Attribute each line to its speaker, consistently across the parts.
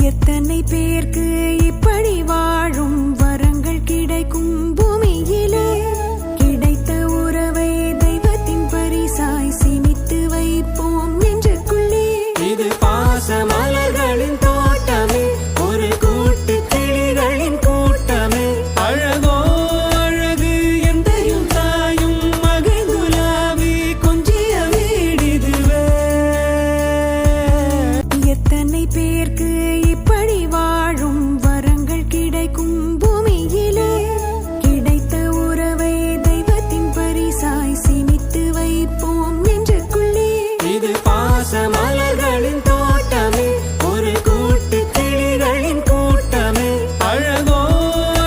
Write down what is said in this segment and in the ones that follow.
Speaker 1: எத்தனை பேருக்கு இப்படி வாழும் வரங்கள் கிடைக்கும் பூமியிலே கிடைத்த உறவை தெய்வத்தின் பரிசாய் சினித்து வைப்போம் நெஞ்சுக்குள்ளே.
Speaker 2: இது பாச மலர்களின் தோட்டமே, ஒரு கூட்டு கிளிகளின் கூட்டமே. அழகோ அழகு எந்தையும் தாயும் மகிழ்ந்துலாவி கொஞ்சிய வீடிதுவே.
Speaker 1: எத்தனை பேருக்கு இப்படி வாழும் வரங்கள் கிடைக்கும் பூமியிலே கிடைத்த உறவை தெய்வத்தின் பரிசாய் சினித்து வைப்போம் நெஞ்சுக்குள்ளே.
Speaker 2: இது பாச மலர்களின் தோட்டமே, ஒரு கூட்டு கிளிகளின் கூட்டமே. அழகோ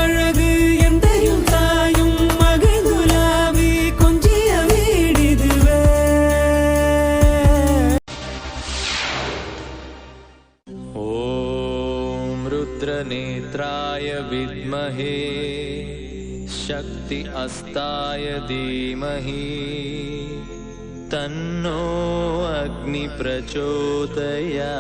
Speaker 2: அழகு எந்தையும் தாயும் மகிழ்ந்துலாவி கொஞ்சிய வீடிதுவே. ஓம் ருத்ரநேத்ராய வித்மஹே शक्ति अस्ताय धीमहि तन्नो अग्नि प्रचोदयात्.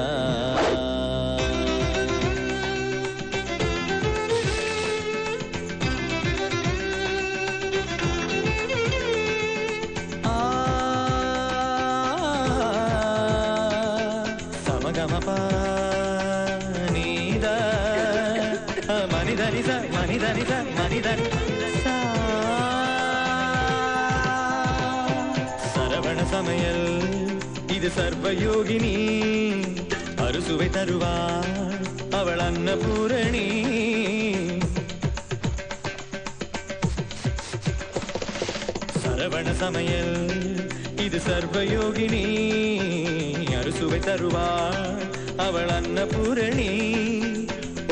Speaker 2: समगमप नीद मनिधनि स मनिधनि स मनिधनि சரவண சமையல் இது சர்வயோகினி, அறுசுவை தருவாள் அவள் அன்னபூரணி. சரவண சமையல் இது சர்வயோகினி, அறுசுவை தருவாள் அவள் அன்னபூரணி.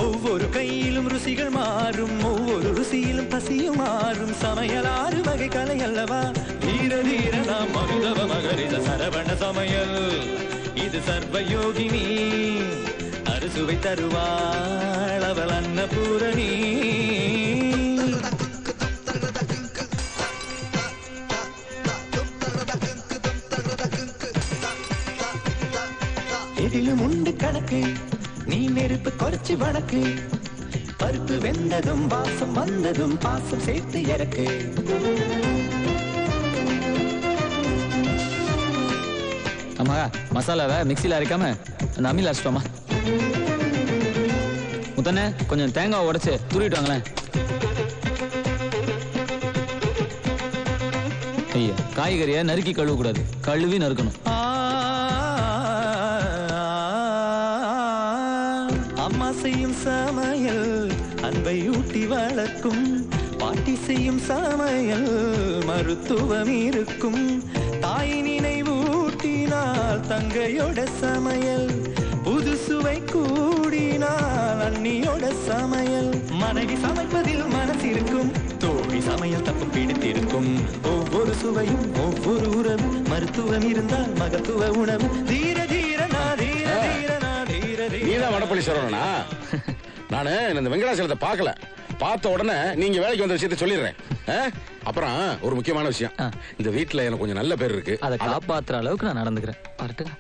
Speaker 2: ஒவ்வொரு கையிலும் ருசிகள் மாறும், ஒவ்வொரு ருசியிலும் பசியும் மாறும். சமையல் 6 வகை கலை அல்லவா, தீர தீர நாம் மருதவ மகரித. சரவண சமையல் இது சர்வயோகினி, அறுசுவை தருவாள் அவள் அன்னபூரணி. எதிலும் உண்டு கணக்கு, நீ நெருப்பு குறைச்சு வணக்கு. பருப்பு வெந்ததும் வாசம் வந்ததும் பாசம் சேர்த்து இறக்கு.
Speaker 3: அம்மா மசாலாவை மிக்சியில் அரைக்காம அந்த அம்மியில் அரைச்சிட்டோமா. முத்தண்ணே கொஞ்சம் தேங்காய் உடைச்சு துருவிட்டு வாங்களேன். ஐயா காய்கறியை நறுக்கி கழுவக்கூடாது, கழுவி நறுக்கணும்.
Speaker 2: அம்மா செய்யும் சமையல் அன்பை ஊட்டி வளர்க்கும், பாட்டி செய்யும் சமையல் மருத்துவம் இருக்கும். தாய் நினைவூட்டினால் தங்கையோட சமையல், புது சுவை கூடினால் அண்ணியோட சமையல். மனைவி சமைப்பதில் மனசிருக்கும், தோழி சமையல் தப்பு பிடித்திருக்கும். ஒவ்வொரு சுவையும் ஒவ்வொரு உறவு, மருத்துவம் இருந்தால் மகத்துவ உணவு. தீர தீரனா தீர தீரனா தீர தீர.
Speaker 4: வடப்பள்ளி சரவணனா, நானு இந்த வெங்கடாசலத்தை பார்க்கல. பார்த்த உடனே நீங்க வேலைக்கு வந்த விஷயத்தை சொல்லிடுறேன். அப்புறம் ஒரு முக்கியமான விஷயம், இந்த வீட்டுல எனக்கு கொஞ்சம் நல்ல பேர் இருக்கு,
Speaker 3: அதை காப்பாத்துற அளவுக்கு நான் நடந்துக்கிறேன். வரட்டுங்க.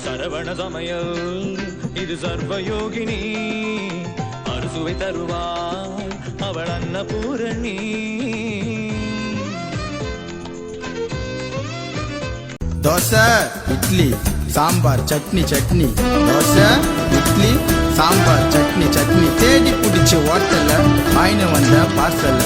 Speaker 2: சரவண சமையல் இது சர்வயோகினி, அறுசுவை தருவாள் அவள் அன்னபூரணி.
Speaker 5: தோசை இட்லி சாம்பார் சட்னி சட்னி, தோசை இட்லி சாம்பார் சட்னி சட்னி. தேடி பிடிச்ச ஹோட்டல்ல வாங்கிட்டு வந்த பார்சல்ல.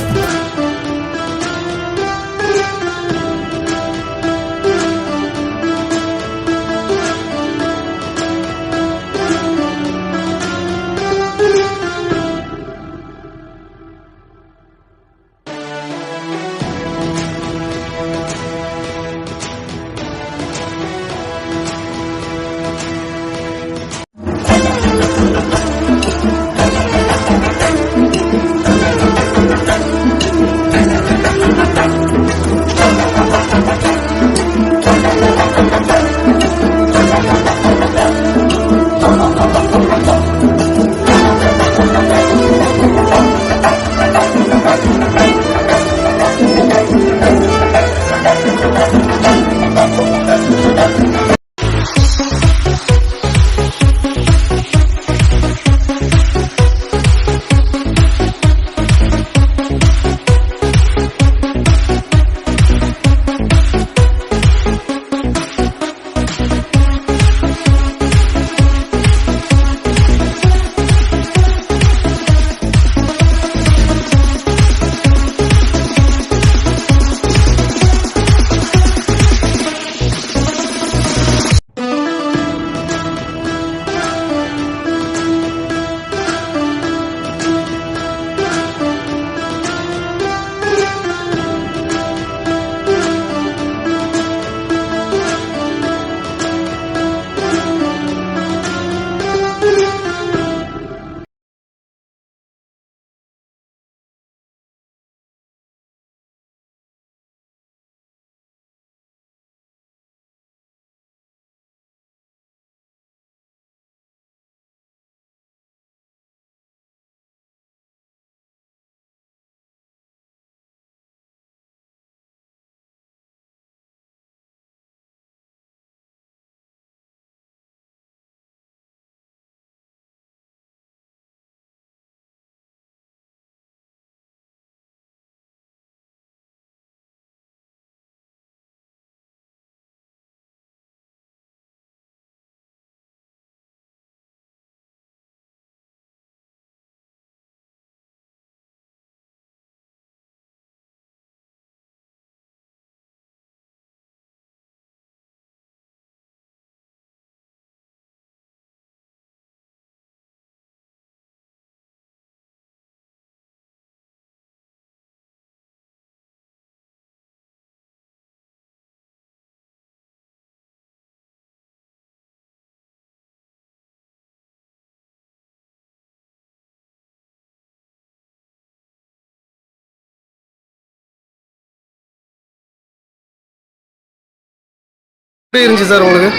Speaker 6: எப்படி இருந்துச்சு சார் உங்களுக்கு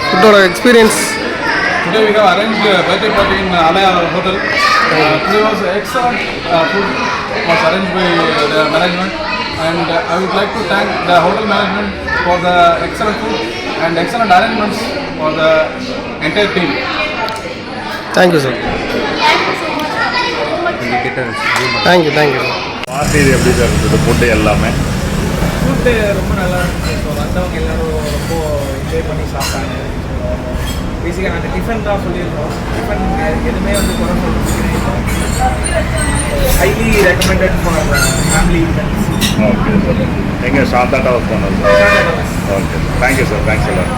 Speaker 6: ஃபுட்டோட experience?
Speaker 7: Today we have arranged a birthday party in Alaya Hotel. Today was excellent food was arranged by the management, and I would like to thank the hotel management for the excellent food and excellent arrangements for the entire team.
Speaker 6: Thank you sir. Thank you sir.
Speaker 8: Party எப்படி sir இருந்தது? Food எல்லாமே
Speaker 7: food ரொம்ப நல்லா இருந்துச்சு. So வந்தவங்க எல்லோரும் ரொம்ப enjoy பண்ணி சாப்பிட்டாங்க. பேசிக்காக நாங்கள் டிஃபன் தான் சொல்லியிருந்தோம். டிஃபன் எதுவுமே வந்து குறை சொல்ல highly recommended for family events.
Speaker 8: Okay sir. எங்கே சாந்தா டவர் போனோம் sir? Okay sir. Thank you sir. Thanks எல்லாம்.